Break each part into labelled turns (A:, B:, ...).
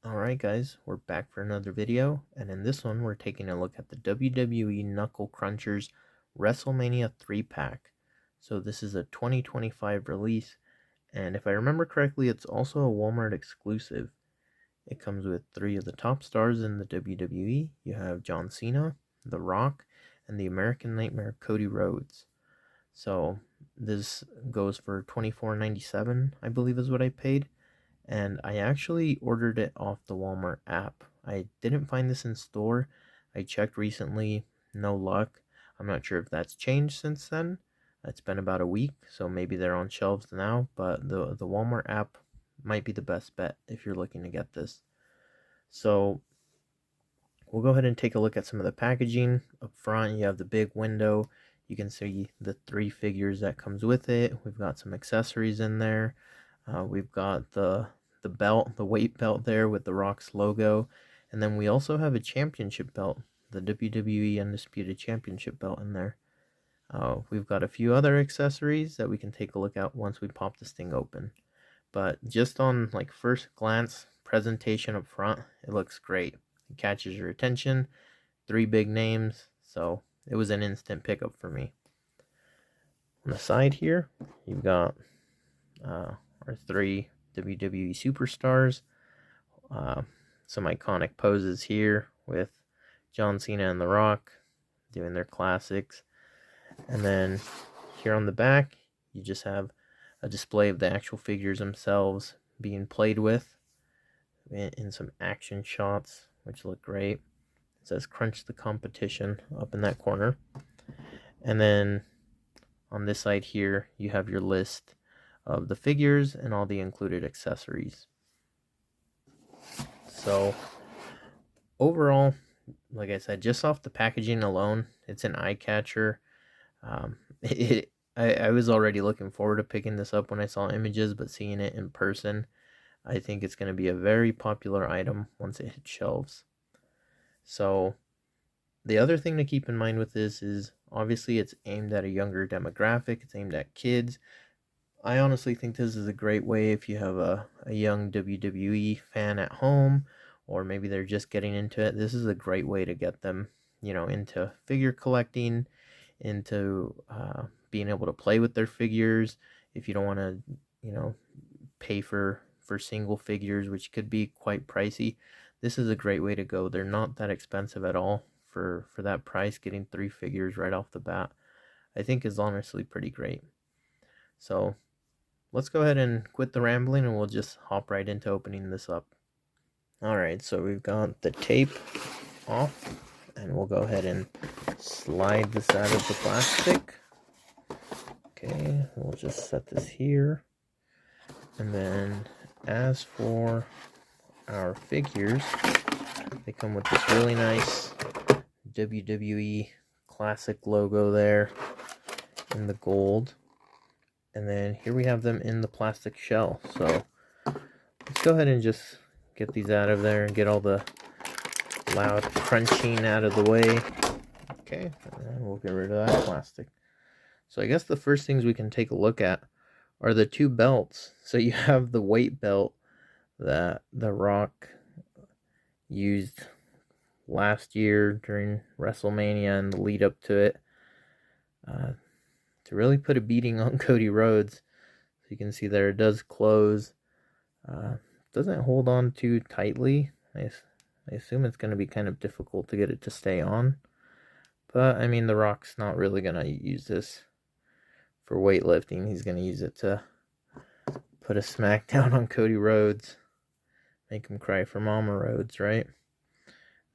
A: Alright guys, we're back for another video, and in this one we're taking a look at the WWE Knuckle Crunchers Wrestlemania 3-pack. So this is a 2025 release, and if I remember correctly, it's also a Walmart exclusive. It comes with 3 of the top stars in the WWE. You have John Cena, The Rock, and the American Nightmare Cody Rhodes. So this goes for $24.97, I believe is what I paid. And I actually ordered it off the Walmart app. I didn't find this in store. I checked recently, no luck. I'm not sure if that's changed since then. It's been about a week, so maybe they're on shelves now, but the Walmart app might be the best bet if you're looking to get this. So we'll go ahead and take a look at some of the packaging. Up front, you have the big window. You can see the 3 figures that comes with it. We've got some accessories in there. We've got the belt, the weight belt there with the Rock's logo. And then we also have a championship belt, the WWE Undisputed Championship belt in there. We've got a few other accessories that we can take a look at once we pop this thing open. But just on like first glance presentation up front, it looks great. It catches your attention. 3 big names, so it was an instant pickup for me. On the side here, you've got our 3 WWE superstars. Some iconic poses here with John Cena and The Rock doing their classics. And then here on the back, you just have a display of the actual figures themselves being played with in some action shots, which look great. It says Crunch the Competition up in that corner. And then on this side here, you have your list of the figures and all the included accessories. So overall, like I said, just off the packaging alone, it's an eye catcher. I was already looking forward to picking this up when I saw images, but seeing it in person, I think it's going to be a very popular item once it hits shelves. So the other thing to keep in mind with this is obviously it's aimed at a younger demographic. It's aimed at kids. I honestly think this is a great way if you have a young WWE fan at home, or maybe they're just getting into it. This is a great way to get them, into figure collecting, into being able to play with their figures. If you don't want to, pay for single figures, which could be quite pricey, this is a great way to go. They're not that expensive at all for that price. Getting 3 figures right off the bat, I think is honestly pretty great. So let's go ahead and quit the rambling and we'll just hop right into opening this up. Alright, so we've got the tape off, and we'll go ahead and slide this out of the plastic. Okay, we'll just set this here. And then as for our figures, they come with this really nice WWE classic logo there in the gold. And then here we have them in the plastic shell. So let's go ahead and just get these out of there and get all the loud crunching out of the way. Okay, and then we'll get rid of that plastic. So I guess the first things we can take a look at are the 2 belts. So you have the weight belt that The Rock used last year during WrestleMania and the lead up to it, to really put a beating on Cody Rhodes. So you can see there it does close. Doesn't hold on too tightly. I assume it's going to be kind of difficult to get it to stay on. But, I mean, The Rock's not really going to use this for weightlifting. He's going to use it to put a smack down on Cody Rhodes. Make him cry for Mama Rhodes, right?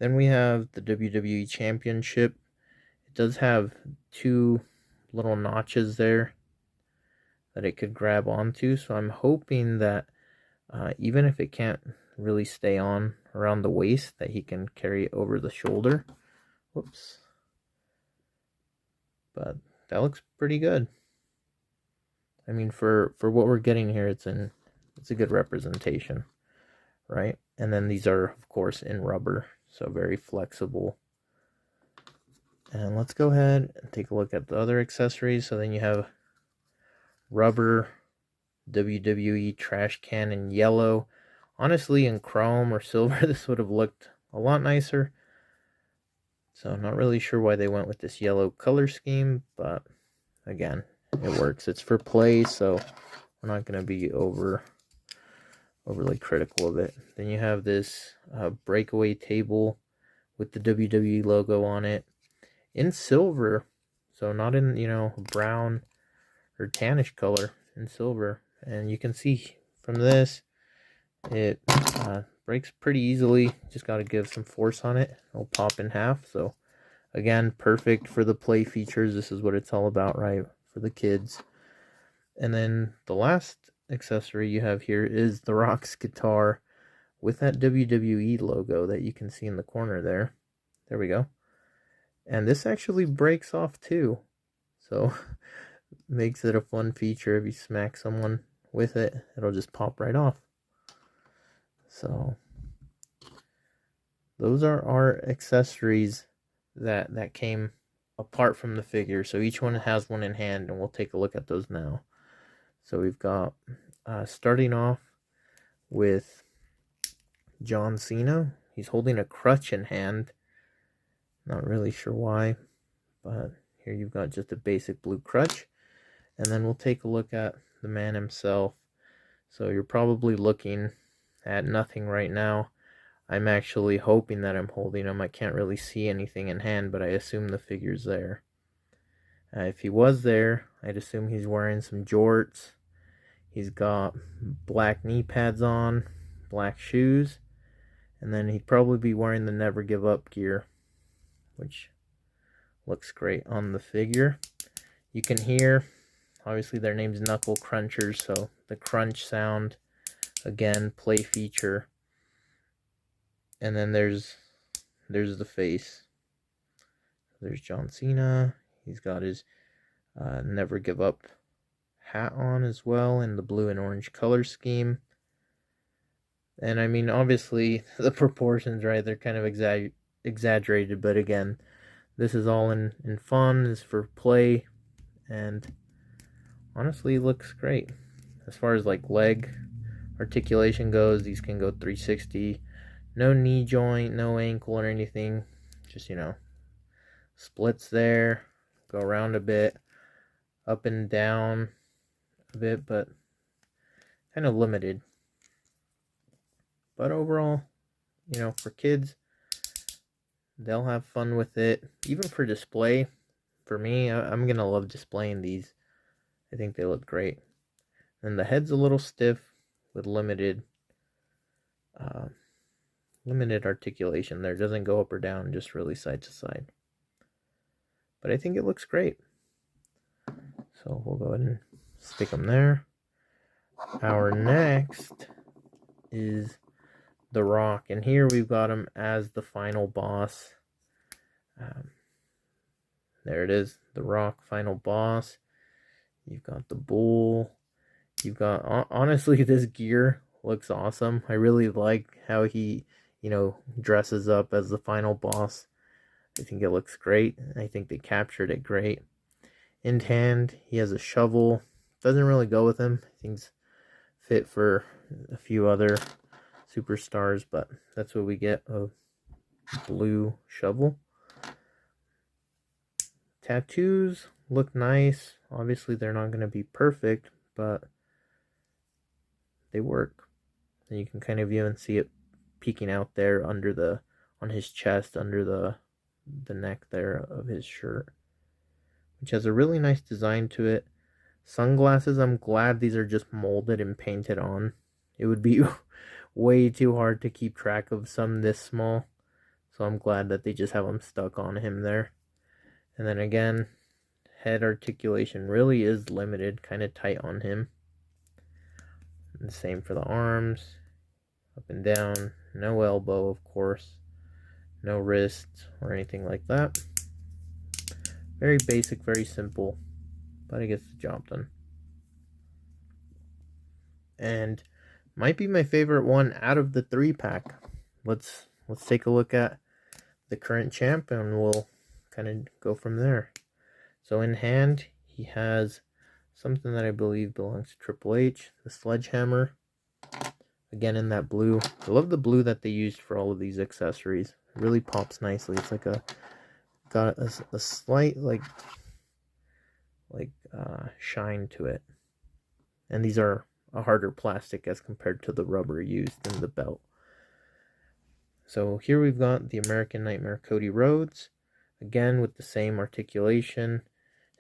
A: Then we have the WWE Championship. It does have 2 little notches there that it could grab onto. So I'm hoping that even if it can't really stay on around the waist, that he can carry it over the shoulder. Whoops. But that looks pretty good. I mean, for what we're getting here, it's a good representation, right? And then these are, of course, in rubber, so very flexible. And let's go ahead and take a look at the other accessories. So then you have rubber WWE trash can in yellow Honestly, in chrome or silver, this would have looked a lot nicer. So I'm not really sure why they went with this yellow color scheme, but again, it works. It's for play, so we're not going to be overly critical of it. Then you have this breakaway table with the WWE logo on it in silver, so not in, brown or tannish color, in silver. And you can see from this, it breaks pretty easily. Just got to give some force on it. It'll pop in half. So again, perfect for the play features. This is what it's all about, right? For the kids. And then the last accessory you have here is The Rock's guitar with that WWE logo that you can see in the corner there. There we go. And this actually breaks off too. So makes it a fun feature. If you smack someone with it, it'll just pop right off. So those are our accessories that came apart from the figure. So each one has one in hand, and we'll take a look at those now. So we've got starting off with John Cena. He's holding a crutch in hand. Not really sure why, but here you've got just a basic blue crutch. And then we'll take a look at the man himself. So you're probably looking at nothing right now. I'm actually hoping that I'm holding him. I can't really see anything in hand, but I assume the figure's there. If he was there, I'd assume he's wearing some jorts. He's got black knee pads on, black shoes, and then he'd probably be wearing the Never Give Up gear, which looks great on the figure. You can hear, obviously their name's Knuckle Crunchers, so the crunch sound, again, play feature. And then there's the face. There's John Cena. He's got his Never Give Up hat on as well in the blue and orange color scheme. And I mean, obviously the proportions, right, they're kind of exaggerated, but again, this is all in fun, is for play, and honestly looks great. As far as like leg articulation goes, these can go 360. No knee joint, no ankle or anything. Just, splits there, go around a bit, up and down a bit, but kind of limited. But overall, for kids, they'll have fun with it. Even for display, for me, I'm going to love displaying these. I think they look great. And the head's a little stiff with limited articulation there. It doesn't go up or down, just really side to side. But I think it looks great. So we'll go ahead and stick them there. Our next is The Rock, and here we've got him as the final boss. There it is, The Rock, final boss. You've got the bull. You've got, honestly, this gear looks awesome. I really like how he, dresses up as the final boss. I think it looks great. I think they captured it great. In hand, he has a shovel. Doesn't really go with him. I think it's fit for a few other superstars, but that's what we get, a blue shovel. Tattoos look nice. Obviously, they're not going to be perfect, but they work. And you can kind of even see it peeking out there on his chest, under the neck there of his shirt, which has a really nice design to it. Sunglasses, I'm glad these are just molded and painted on. It would be way too hard to keep track of some this small, so I'm glad that they just have them stuck on him there. And then again, head articulation really is limited, kind of tight on him. And the same for the arms, up and down, no elbow, of course, no wrist or anything like that. Very basic, very simple, but it gets the job done. And might be my favorite one out of the 3-pack. Let's take a look at the current champ, and we'll kind of go from there. So in hand, he has something that I believe belongs to Triple H, the sledgehammer. Again, in that blue. I love the blue that they used for all of these accessories. It really pops nicely. It's like got a slight shine to it. And these are a harder plastic as compared to the rubber used in the belt. So here we've got the American Nightmare Cody Rhodes. Again, with the same articulation.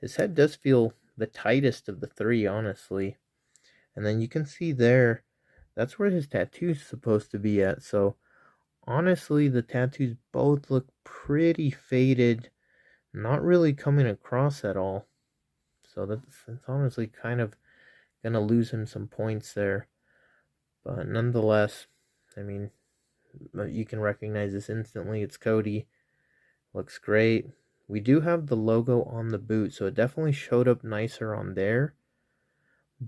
A: His head does feel the tightest of the three, honestly. And then you can see there, that's where his tattoo's supposed to be at. So honestly, the tattoos both look pretty faded, not really coming across at all. So that's honestly kind of going to lose him some points there. But nonetheless, I mean, you can recognize this instantly. It's Cody. Looks great. We do have the logo on the boot, so it definitely showed up nicer on there.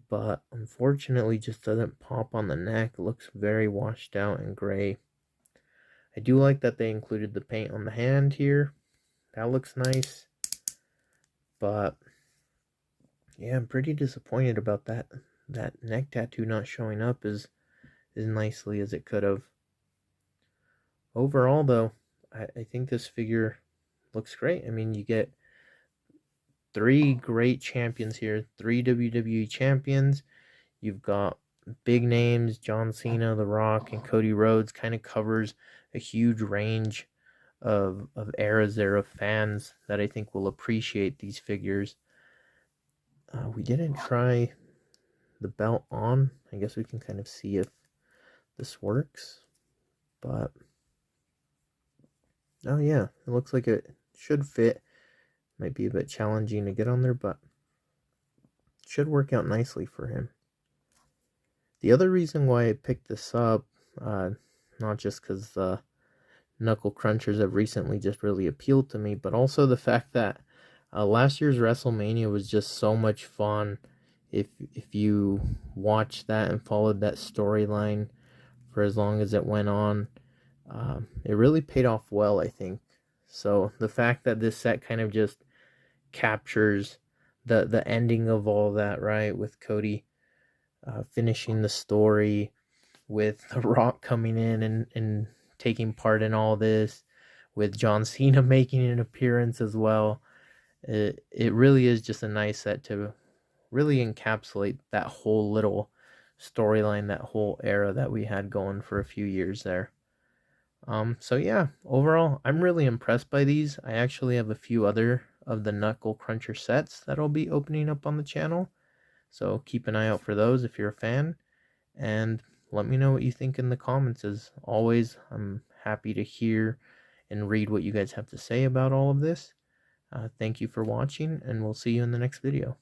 A: But unfortunately, just doesn't pop on the neck. It looks very washed out and gray. I do like that they included the paint on the hand here. That looks nice. But yeah, I'm pretty disappointed about that neck tattoo not showing up as nicely as it could have. Overall, though, I think this figure looks great. I mean, you get 3 great champions here, 3 WWE champions. You've got big names, John Cena, The Rock, and Cody Rhodes. Kind of covers a huge range of eras there of fans that I think will appreciate these figures. We didn't try the belt on. I guess we can kind of see if this works. But oh yeah, it looks like it should fit. Might be a bit challenging to get on there, but it should work out nicely for him. The other reason why I picked this up, not just because the Knuckle Crunchers have recently just really appealed to me, but also the fact that last year's WrestleMania was just so much fun. If you watched that and followed that storyline for as long as it went on, it really paid off well, I think. So the fact that this set kind of just captures the ending of all that, right, with Cody finishing the story, with The Rock coming in and taking part in all this, with John Cena making an appearance as well. It really is just a nice set to really encapsulate that whole little storyline, that whole era that we had going for a few years there. So yeah, overall, I'm really impressed by these. I actually have a few other of the Knuckle Cruncher sets that'll be opening up on the channel. So keep an eye out for those if you're a fan. And let me know what you think in the comments. As always, I'm happy to hear and read what you guys have to say about all of this. Thank you for watching, and we'll see you in the next video.